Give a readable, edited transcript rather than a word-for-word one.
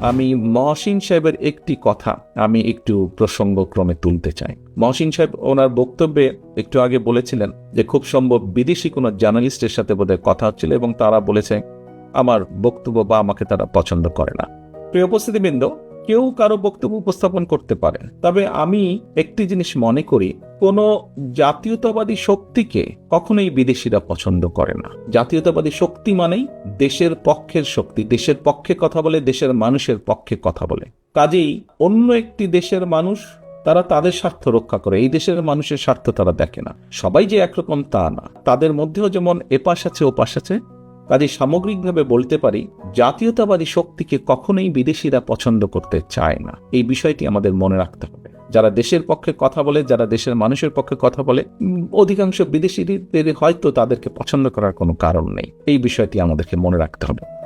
আমি মহসিন সাহেবের একটি কথা আমি একটু প্রসঙ্গক্রমে তুলতে চাই। মহসিন সাহেব ওনার বক্তব্যে একটু আগে বলেছিলেন যে খুব সম্ভব বিদেশি কোনো জার্নালিস্টের সাথে বোধহয় কথা হচ্ছিল এবং তারা বলেছে আমার বক্তব্য বা আমাকে তারা পছন্দ করে না। প্রিয় উপস্থিতিবৃন্দ, কেউ কারো বক্তব্য উপস্থাপন করতে পারে, তবে আমি একটি জিনিস মনে করি, কোন জাতীয়তাবাদী শক্তিকে কখনোই বিদেশিরা পছন্দ করে না। জাতীয়তাবাদী শক্তি মানেই দেশের পক্ষের শক্তি, দেশের পক্ষে কথা বলে, দেশের মানুষের পক্ষে কথা বলে। কাজেই অন্য একটি দেশের মানুষ তারা তাদের স্বার্থ রক্ষা করে, এই দেশের মানুষের স্বার্থ তারা দেখে না। সবাই যে একরকম তা না, তাদের মধ্যেও যেমন এপাশ আছে ওপাশ আছে। কাজে সামগ্রিকভাবে বলতে পারি জাতীয়তাবাদী শক্তিকে কখনোই বিদেশিরা পছন্দ করতে চায় না। এই বিষয়টি আমাদের মনে রাখতে হবে। যারা দেশের পক্ষে কথা বলে, যারা দেশের মানুষের পক্ষে কথা বলে, অধিকাংশ বিদেশিদের হয়তো তাদেরকে পছন্দ করার কোনো কারণ নেই। এই বিষয়টি আমাদেরকে মনে রাখতে হবে।